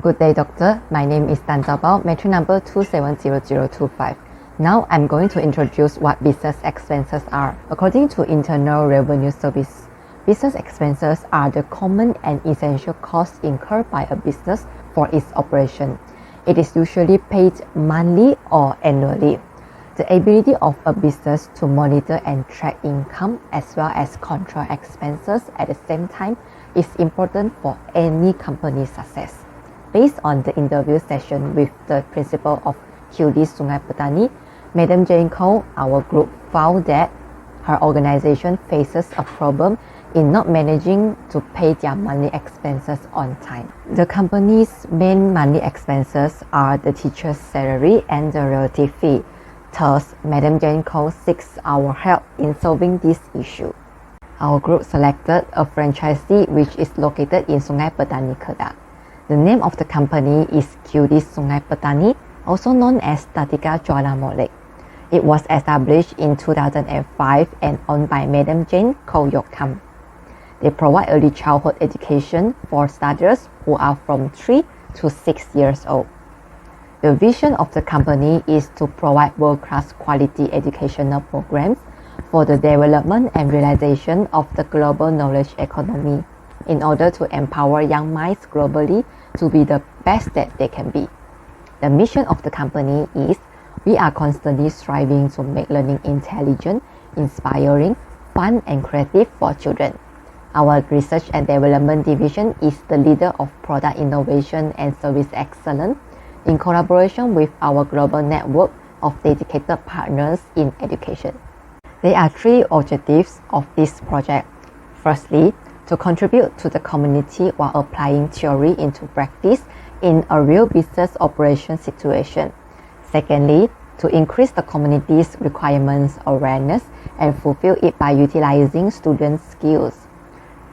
Good day, doctor. My name is Zhao Bao, matric number 270025. Now I'm going to introduce what business expenses are. According to Internal Revenue Service, business expenses are the common and essential costs incurred by a business for its operation. It is usually paid monthly or annually. The ability of a business to monitor and track income as well as control expenses at the same time is important for any company's success. Based on the interview session with the principal of QD Sungai Petani, Madam Jane Koh, our group found that her organization faces a problem in not managing to pay their monthly expenses on time. The company's main monthly expenses are the teacher's salary and the royalty fee. Thus, Madam Jane Koh seeks our help in solving this issue. Our group selected a franchisee which is located in Sungai Petani, Kedah. The name of the company is QD Sungai Petani, also known as Tatika Jualan Molek. It was established in 2005 and owned by Madam Jane Koh Yok Kam. They provide early childhood education for studies who are from 3 to 6 years old. The vision of the company is to provide world-class quality educational programs for the development and realization of the global knowledge economy in order to empower young minds globally to be the best that they can be. The mission of the company is we are constantly striving to make learning intelligent, inspiring, fun and creative for children. Our research and development division is the leader of product innovation and service excellence in collaboration with our global network of dedicated partners in education. There are 3 objectives of this project. Firstly, to contribute to the community while applying theory into practice in a real business operation situation. Secondly, to increase the community's requirements awareness and fulfill it by utilizing students' skills.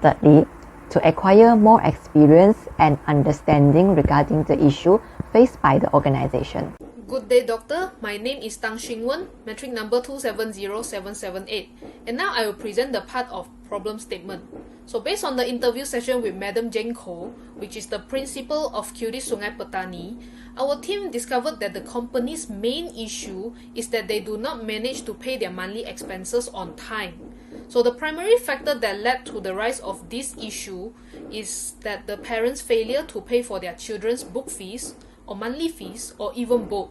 Thirdly, to acquire more experience and understanding regarding the issue faced by the organization. Good day, doctor. My name is Tang Tshing Wen, matric number 270778. And now I will present the part of problem statement. So based on the interview session with Madam Jane Koh, which is the principal of QD Sungai Petani, our team discovered that the company's main issue is that they do not manage to pay their monthly expenses on time. So the primary factor that led to the rise of this issue is that the parents' failure to pay for their children's book fees or monthly fees or even both.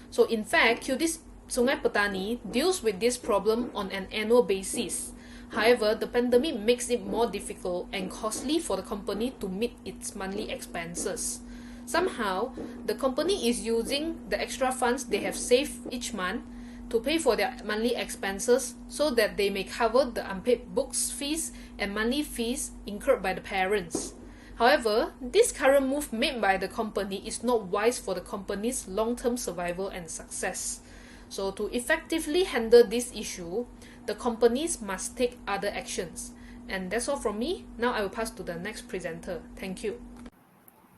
So in fact, QD Sungai Petani deals with this problem on an annual basis. However, the pandemic makes it more difficult and costly for the company to meet its monthly expenses. Somehow, the company is using the extra funds they have saved each month to pay for their monthly expenses so that they may cover the unpaid books fees and monthly fees incurred by the parents. However, this current move made by the company is not wise for the company's long-term survival and success. So to effectively handle this issue, the companies must take other actions. And that's all from me. Now I will pass to the next presenter. Thank you.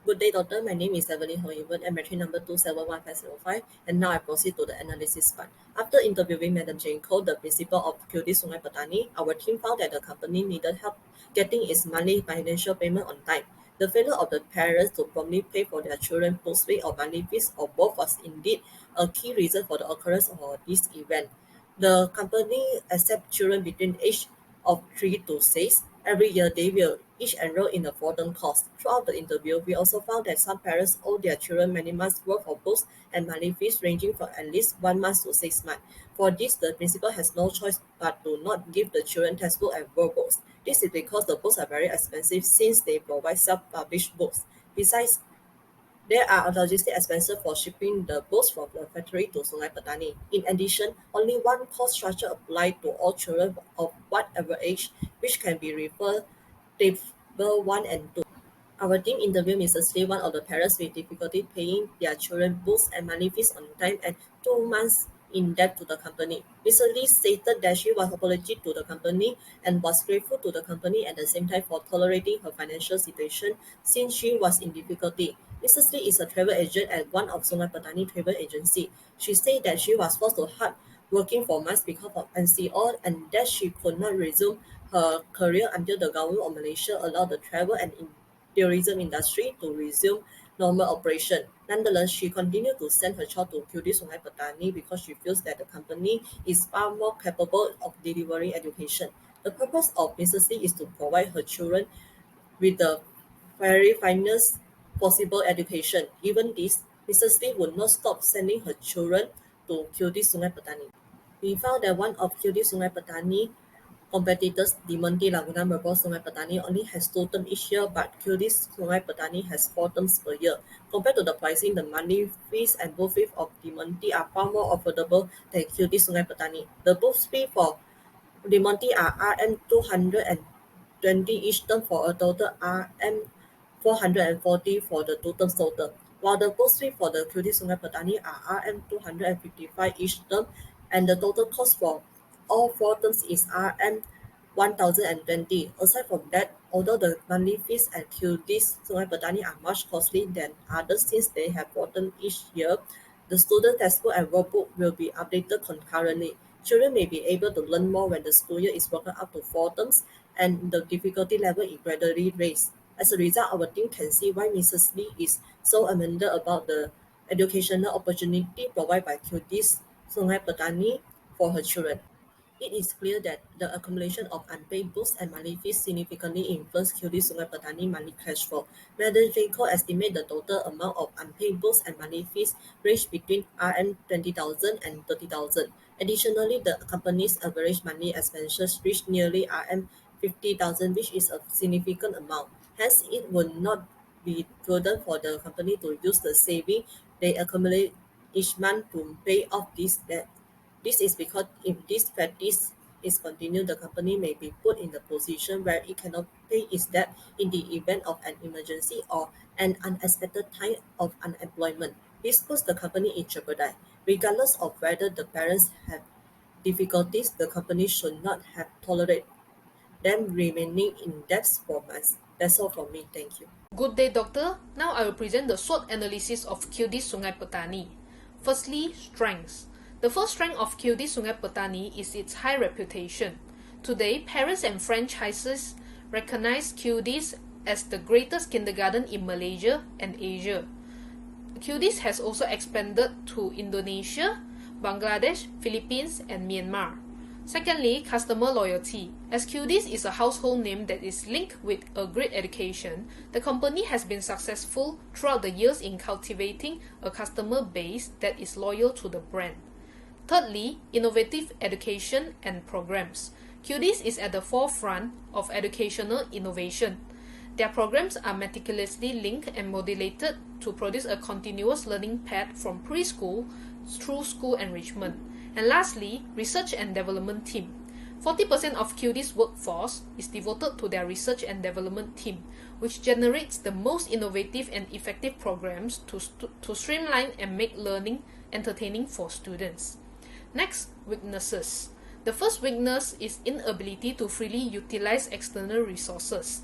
Good day, doctor. My name is Evelyn Ho Yee Wen, matric number 271505, and now I proceed to the analysis part. After interviewing Madam Jane Koh, the principal of QD Sungai Petani, our team found that the company needed help getting its monthly financial payment on time. The failure of the parents to promptly pay for their children's books fee or monthly fees or both was indeed a key reason for the occurrence of this event. The company accepts children between age of 3 to 6. Every year, they will each enroll in a foreign course. Throughout the interview, we also found that some parents owe their children many months' worth of books and monthly fees ranging from at least 1 month to 6 months. For this, the principal has no choice but to not give the children textbooks and workbooks. This is because the books are very expensive since they provide self-published books. Besides, there are logistic expenses for shipping the books from the factory to Sungai Petani. In addition, only one cost structure applies to all children of whatever age, which can be referred table 1 and 2. Our team interviewed Mrs. Lee, one of the parents with difficulty paying their children books and monthly fees on time and 2 months in debt to the company. Mrs. Lee stated that she was apologetic to the company and was grateful to the company at the same time for tolerating her financial situation since she was in difficulty. Mrs. Lee is a travel agent at one of Sungai Petani travel agency. She said that she was forced to hard working for months because of NCO and that she could not resume her career until the government of Malaysia allowed the travel and tourism industry to resume normal operation. Nonetheless, she continued to send her child to QD Sungai Petani because she feels that the company is far more capable of delivering education. The purpose of Mrs. Lee is to provide her children with the very finest possible education. Even this, Mrs. Lee would not stop sending her children to QD Sungai Petani. We found that one of QD Sungai Petani competitors, Dimonti Laguna Merbau Sungai Petani, only has 2 terms each year, but QD Sungai Petani has 4 terms per year. Compared to the pricing, the monthly fees and booth fee of Dimonti are far more affordable than QD Sungai Petani. The booth fee for Dimonti are Rm 220 each term for a total Rm 440 for the 2 terms total, while the booth fee for the QD Sungai Petani are Rm 255 each term, and the total cost for all 4 terms is Rm 1020. Aside from that, although the monthly fees at QD Sungai Petani are much costly than others since they have 4 terms each year, the student textbook and workbook will be updated concurrently. Children may be able to learn more when the school year is broken up to 4 terms and the difficulty level is gradually raised. As a result, our team can see why Mrs. Lee is so adamant about the educational opportunity provided by QD's Sungai Petani for her children. It is clear that the accumulation of unpaid books and monthly fees significantly influenced QD Sungai Petani monthly cash flow. Madam Jacob estimates the total amount of unpaid books and monthly fees range between Rm 20,000 and 30,000. Additionally, the company's average monthly expenses reached nearly Rm 50,000, which is a significant amount. Hence, it would not be prudent for the company to use the saving they accumulate each month to pay off this debt. This is because if this practice is continued, the company may be put in the position where it cannot pay its debt in the event of an emergency or an unexpected time of unemployment. This puts the company in jeopardy. Regardless of whether the parents have difficulties, the company should not have tolerated them remaining in debt for months. That's all from me. Thank you. Good day, doctor. Now I will present the SWOT analysis of QD Sungai Petani. Firstly, strengths. The first strength of QD Sungai Petani is its high reputation. Today, parents and franchises recognize QDs as the greatest kindergarten in Malaysia and Asia. QDs has also expanded to Indonesia, Bangladesh, Philippines, and Myanmar. Secondly, customer loyalty. As QDs is a household name that is linked with a great education, the company has been successful throughout the years in cultivating a customer base that is loyal to the brand. Thirdly, innovative education and programs. QDs is at the forefront of educational innovation. Their programs are meticulously linked and modulated to produce a continuous learning path from preschool through school enrichment. And lastly, research and development team. 40% of QD's workforce is devoted to their research and development team, which generates the most innovative and effective programs to streamline and make learning entertaining for students. Next, weaknesses. The first weakness is inability to freely utilize external resources.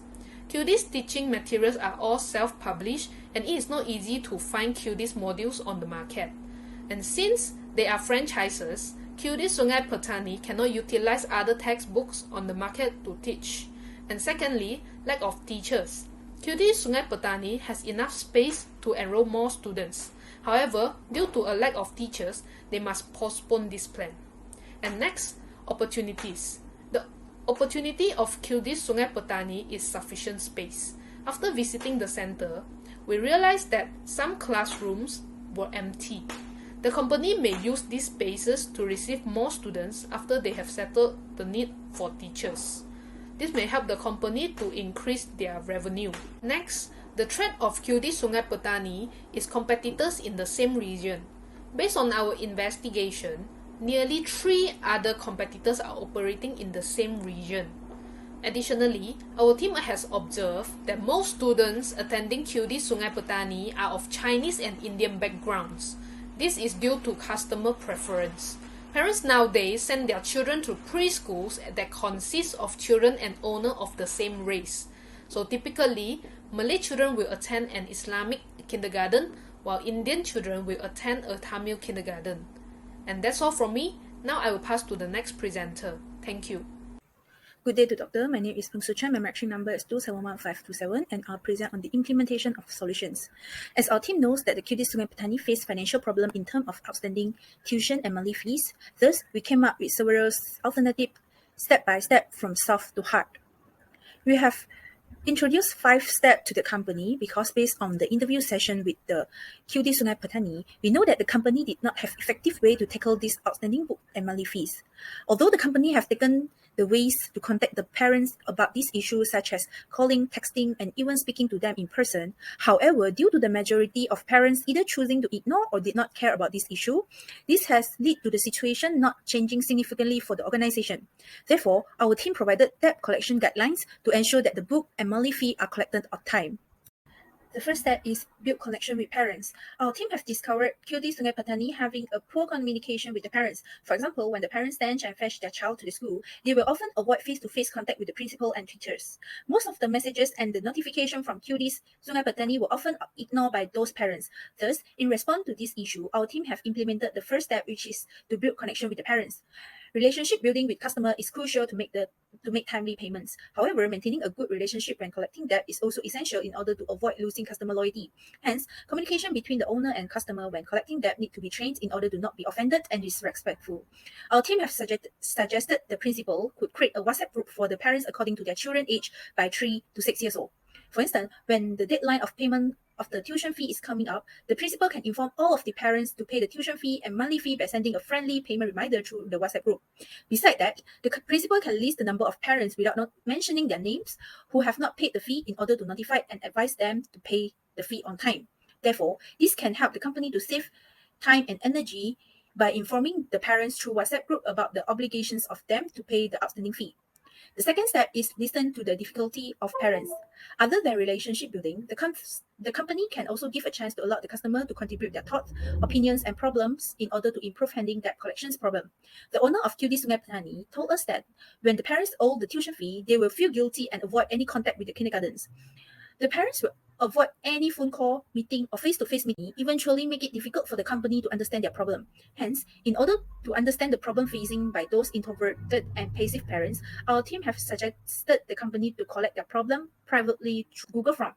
QD's teaching materials are all self-published, and it is not easy to find QD's modules on the market. And since they are franchises, QD Sungai Petani cannot utilize other textbooks on the market to teach. And secondly, lack of teachers. QD Sungai Petani has enough space to enroll more students. However, due to a lack of teachers, they must postpone this plan. And next, opportunities. The opportunity of QD Sungai Petani is sufficient space. After visiting the center, we realized that some classrooms were empty. The company may use these spaces to receive more students after they have settled the need for teachers. This may help the company to increase their revenue. Next, the threat of QD Sungai Petani is competitors in the same region. Based on our investigation, nearly 3 other competitors are operating in the same region. Additionally, our team has observed that most students attending QD Sungai Petani are of Chinese and Indian backgrounds. This is due to customer preference. Parents nowadays send their children to preschools that consist of children and owner of the same race. So typically, Malay children will attend an Islamic kindergarten, while Indian children will attend a Tamil kindergarten. And that's all from me. Now I will pass to the next presenter. Thank you. Good day to Doctor. My name is Soo Chen. My metric number is 2711527 and I'll present on the implementation of solutions. As our team knows that the QD Sungai Petani faced financial problem in terms of outstanding tuition and monthly fees, thus we came up with several alternative step-by-step from soft to hard. We have introduced 5 steps to the company because based on the interview session with the QD Sungai Petani, we know that the company did not have effective way to tackle this outstanding book and monthly fees. Although the company have taken the ways to contact the parents about these issues such as calling, texting, and even speaking to them in person, however, due to the majority of parents either choosing to ignore or did not care about this issue, this has led to the situation not changing significantly for the organization. Therefore, our team provided debt collection guidelines to ensure that the book and monthly fee are collected on time. The first step is build connection with parents. Our team has discovered QD Sungai Petani having a poor communication with the parents. For example, when the parents stand and fetch their child to the school, they will often avoid face-to-face contact with the principal and teachers. Most of the messages and the notification from QD Sungai Petani were often ignored by those parents. Thus, in response to this issue, our team have implemented the first step, which is to build connection with the parents. Relationship building with customer is crucial to make timely payments. However, maintaining a good relationship when collecting debt is also essential in order to avoid losing customer loyalty. Hence, communication between the owner and customer when collecting debt need to be trained in order to not be offended and disrespectful. Our team have suggested the principal could create a WhatsApp group for the parents according to their children age by 3 to 6 years old. For instance, when the deadline of payment of the tuition fee is coming up, the principal can inform all of the parents to pay the tuition fee and monthly fee by sending a friendly payment reminder through the WhatsApp group. Besides that, the principal can list the number of parents without not mentioning their names who have not paid the fee in order to notify and advise them to pay the fee on time. Therefore, this can help the company to save time and energy by informing the parents through WhatsApp group about the obligations of them to pay the outstanding fee. The second step is listen to the difficulty of parents. Other than relationship building, the company can also give a chance to allow the customer to contribute their thoughts, opinions, and problems in order to improve handling debt collections problem. The owner of QD Sungai Petani told us that when the parents owe the tuition fee, they will feel guilty and avoid any contact with the kindergartens. The parents will avoid any phone call, meeting, or face-to-face meeting, eventually make it difficult for the company to understand their problem. Hence, in order to understand the problem facing by those introverted and passive parents, our team have suggested the company to collect their problem privately through Google Form.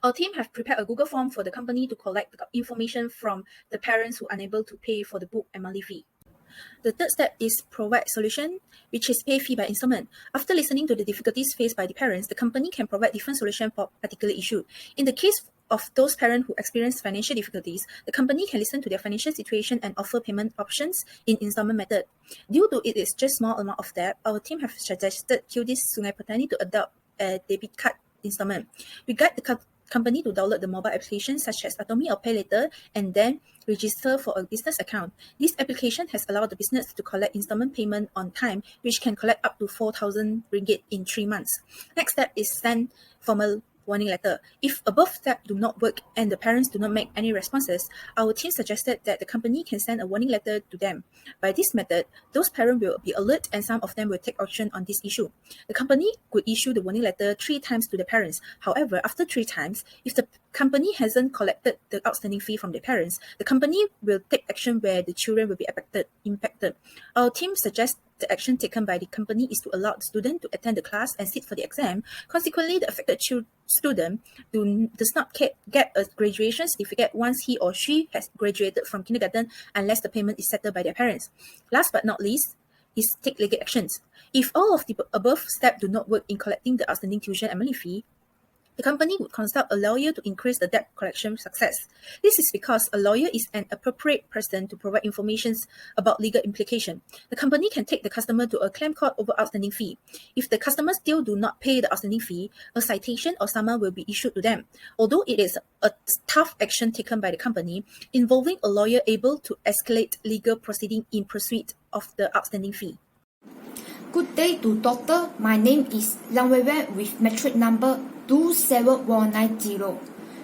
Our team have prepared a Google form for the company to collect the information from the parents who are unable to pay for the book and monthly fee. The third step is provide solution, which is pay fee by installment. After listening to the difficulties faced by the parents, the company can provide different solutions for particular issue. In the case of those parents who experience financial difficulties, the company can listen to their financial situation and offer payment options in installment method. Due to it is just small amount of debt, our team have suggested QD Sungai Petani to adopt a debit card installment. We guide the company to download the mobile application such as Atomy or Pay Later and then register for a business account. This application has allowed the business to collect installment payment on time, which can collect up to 4,000 ringgit in 3 months. Next step is send formal warning letter. If above steps do not work and the parents do not make any responses, our team suggested that the company can send a warning letter to them. By this method, those parents will be alert and some of them will take action on this issue. The company could issue the warning letter 3 times to the parents. However, after 3 times, if the company hasn't collected the outstanding fee from the parents, the company will take action where the children will be impacted. Our team suggests the action taken by the company is to allow the student to attend the class and sit for the exam. Consequently, the affected student does not get a graduation certificate once he or she has graduated from kindergarten unless the payment is settled by their parents. Last but not least, is take legal actions. If all of the above steps do not work in collecting the outstanding tuition and monthly fee, the company would consult a lawyer to increase the debt collection success. This is because a lawyer is an appropriate person to provide information about legal implication. The company can take the customer to a claim court over outstanding fee. If the customer still do not pay the outstanding fee, a citation or summons will be issued to them. Although it is a tough action taken by the company, involving a lawyer able to escalate legal proceeding in pursuit of the outstanding fee. Good day to Doctor. My name is Lum Wai Yuan with metric number 27190.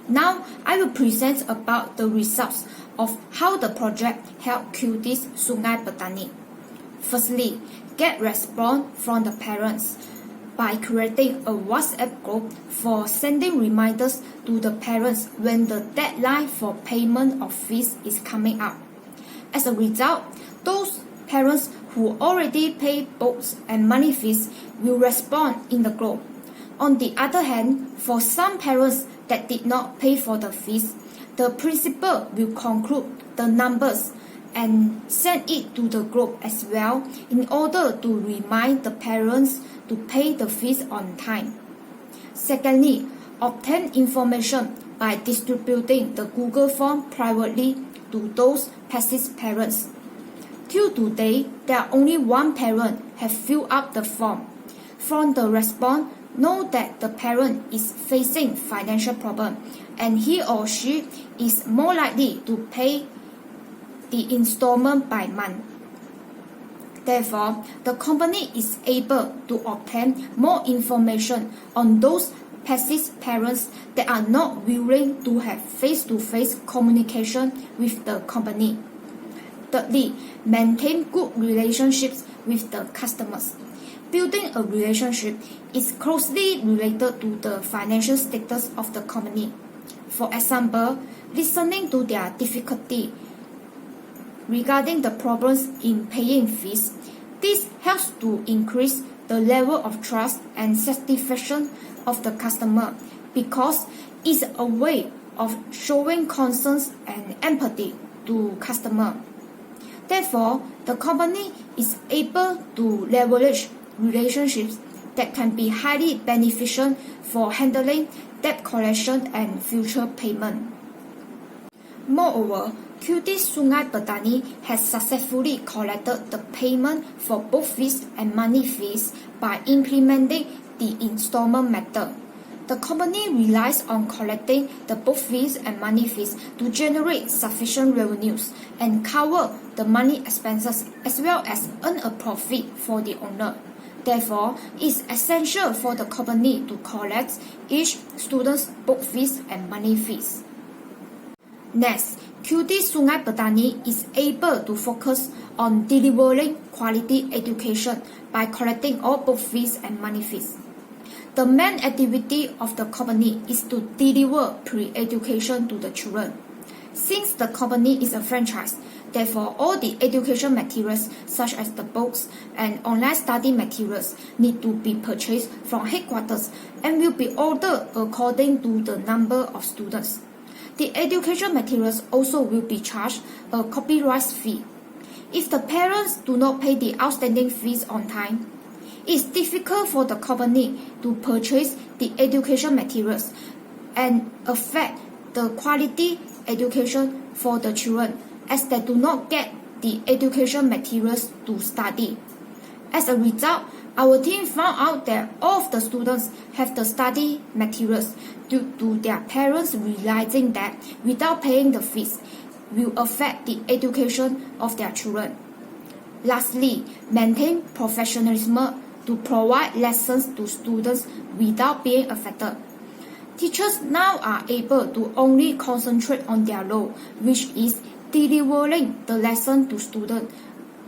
Now, I will present about the results of how the project helped QD Sungai Petani. Firstly, get response from the parents by creating a WhatsApp group for sending reminders to the parents when the deadline for payment of fees is coming up. As a result, those parents who already pay books and money fees will respond in the group. On the other hand, for some parents that did not pay for the fees, the principal will conclude the numbers and send it to the group as well in order to remind the parents to pay the fees on time. Secondly, obtain information by distributing the Google form privately to those passive parents. Till today, there are only one parent have filled up the form. From the response, know that the parent is facing financial problem and he or she is more likely to pay the installment by month. Therefore, the company is able to obtain more information on those passive parents that are not willing to have face-to-face communication with the company. Thirdly, maintain good relationships with the customers. Building a relationship is closely related to the financial status of the company. For example, listening to their difficulty regarding the problems in paying fees. This helps to increase the level of trust and satisfaction of the customer because it's a way of showing concerns and empathy to customer. Therefore, the company is able to leverage relationships that can be highly beneficial for handling debt collection and future payment. Moreover, QT Sungai Petani has successfully collected the payment for both fees and money fees by implementing the installment method. The company relies on collecting the both fees and money fees to generate sufficient revenues and cover the money expenses as well as earn a profit for the owner. Therefore, it's essential for the company to collect each student's book fees and money fees. Next, QT Sungai Petani is able to focus on delivering quality education by collecting all book fees and money fees. The main activity of the company is to deliver pre-education to the children. Since the company is a franchise, therefore all the education materials such as the books and online study materials need to be purchased from headquarters and will be ordered according to the number of students. The education materials also will be charged a copyright fee. If the parents do not pay the outstanding fees on time, it's difficult for the company to purchase the education materials and affect the quality education for the children as they do not get the education materials to study. As a result, our team found out that all of the students have the study materials due to their parents realizing that without paying the fees will affect the education of their children. Lastly, maintain professionalism to provide lessons to students without being affected. Teachers now are able to only concentrate on their role, which is delivering the lesson to students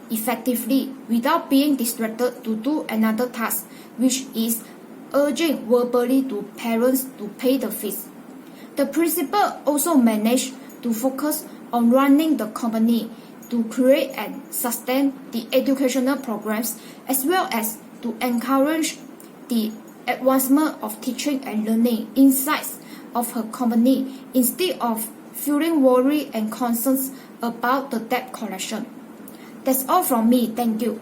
effectively without being distracted to do another task, which is urging verbally to parents to pay the fees. The principal also managed to focus on running the company to create and sustain the educational programs as well as to encourage the advancement of teaching and learning insights of her company instead of feeling worry and concerns about the debt collection. That's all from me. Thank you.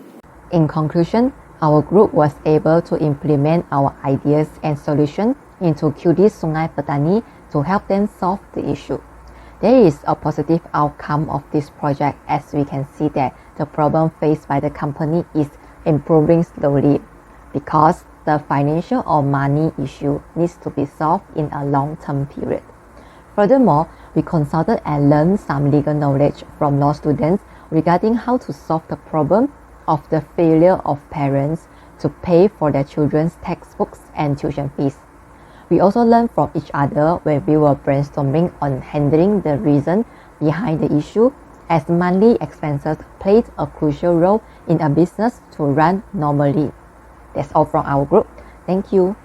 In conclusion, our group was able to implement our ideas and solutions into QT Sungai Petani to help them solve the issue. There is a positive outcome of this project as we can see that the problem faced by the company is improving slowly because the financial or money issue needs to be solved in a long-term period. Furthermore, we consulted and learned some legal knowledge from law students regarding how to solve the problem of the failure of parents to pay for their children's textbooks and tuition fees. We also learned from each other when we were brainstorming on handling the reason behind the issue, as monthly expenses played a crucial role in a business to run normally. That's all from our group. Thank you.